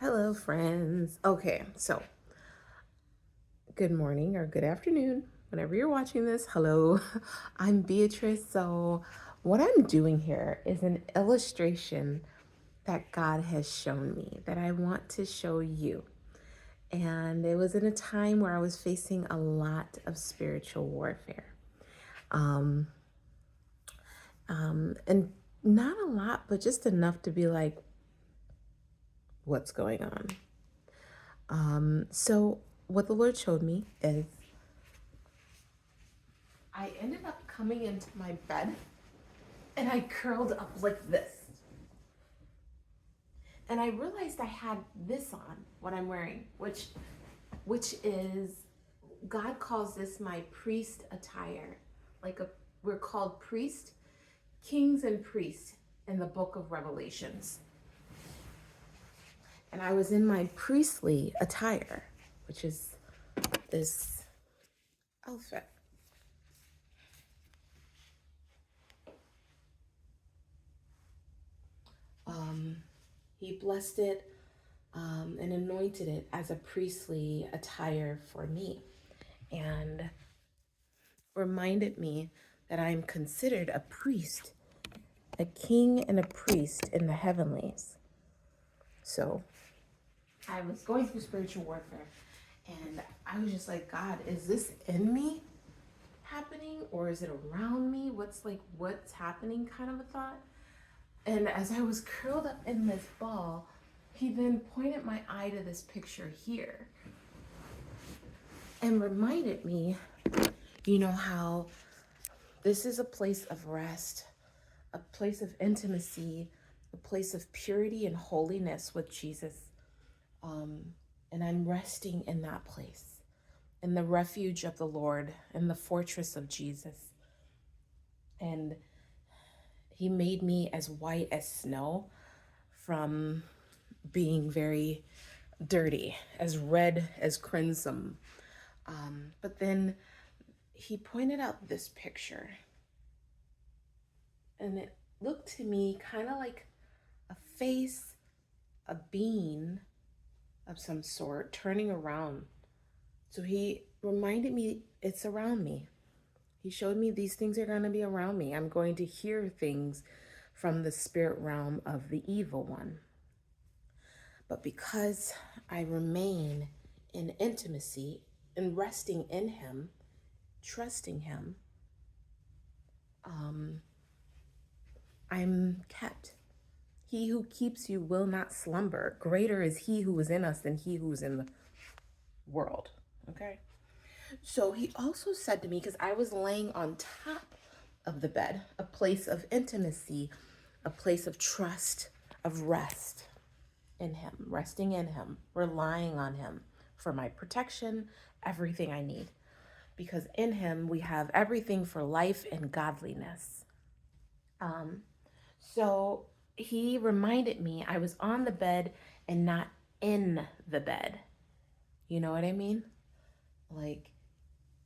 Hello, friends. Okay, so good morning or good afternoon, whenever you're watching this. Hello, I'm Beatrice. So, what I'm doing here is an illustration that God has shown me that I want to show you. And it was in a time where I was facing a lot of spiritual warfare. Um, and not a lot, but just enough to be like, what's going on? So, what the Lord showed me is I ended up coming into my bed and I curled up like this. And I realized I had this on, what I'm wearing, which is God calls this my priest attire. We're called priest, kings and priests in the book of Revelations. And I was in my priestly attire, which is this outfit. He blessed it and anointed it as a priestly attire for me, and reminded me that I am considered a priest, a king and a priest in the heavenlies. So I was going through spiritual warfare, and I was just like, God, is this in me happening, or is it around me? What's happening, kind of a thought. And as I was curled up in this ball, he then pointed my eye to this picture here and reminded me, how this is a place of rest, a place of intimacy, a place of purity and holiness with Jesus. And I'm resting in that place, in the refuge of the Lord, in the fortress of Jesus. And he made me as white as snow from being very dirty, as red as crimson. But then he pointed out this picture, and it looked to me kind of like a face, a being of some sort turning around. So he reminded me it's around me. He showed me these things are going to be around me. I'm going to hear things from the spirit realm of the evil one. But because I remain in intimacy and resting in him, trusting him, I'm kept. He who keeps you will not slumber. Greater is he who is in us than he who is in the world. Okay? So he also said to me, because I was laying on top of the bed, a place of intimacy, a place of trust, of rest in him, resting in him, relying on him for my protection, everything I need. Because in him we have everything for life and godliness. So he reminded me I was on the bed and not in the bed. You know what I mean? Like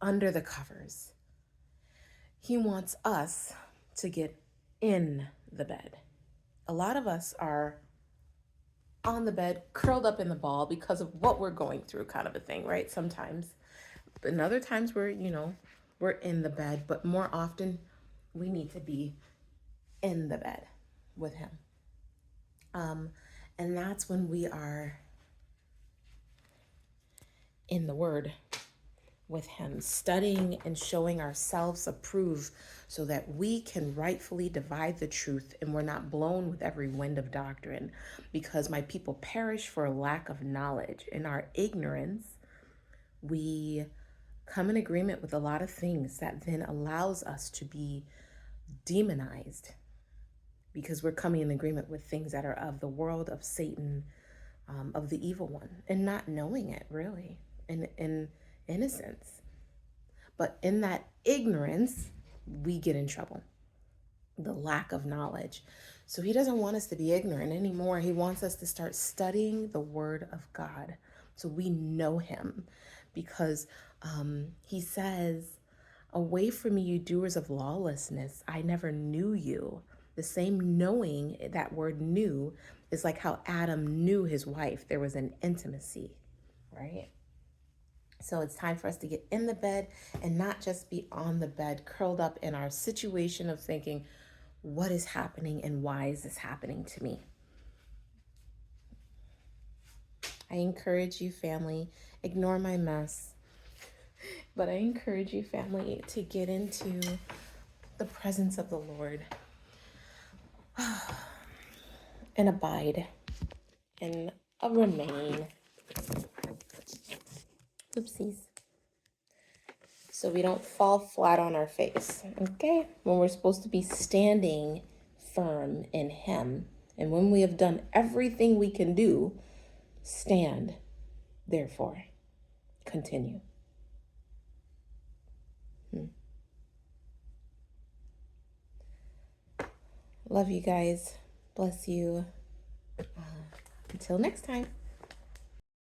under the covers. He wants us to get in the bed. A lot of us are on the bed, curled up in the ball because of what we're going through, kind of a thing, right? Sometimes. But in other times we're in the bed, but more often we need to be in the bed with him. And that's when we are in the word with him, studying and showing ourselves approved so that we can rightfully divide the truth and we're not blown with every wind of doctrine, because my people perish for a lack of knowledge. In our ignorance, we come in agreement with a lot of things that then allows us to be demonized, because we're coming in agreement with things that are of the world, of Satan, of the evil one, and not knowing it really, in innocence. But in that ignorance, we get in trouble. The lack of knowledge. So he doesn't want us to be ignorant anymore. He wants us to start studying the word of God so we know him, because he says, away from me, you doers of lawlessness, I never knew you. The same knowing, that word knew, is like how Adam knew his wife. There was an intimacy, right? So it's time for us to get in the bed and not just be on the bed, curled up in our situation of thinking, what is happening and why is this happening to me? I encourage you, family, ignore my mess, but I encourage you, family, to get into the presence of the Lord and abide and remain. Oopsies. So we don't fall flat on our face, okay? When we're supposed to be standing firm in Him. And when we have done everything we can do, stand, therefore, continue. Love you guys. Bless you. Until next time.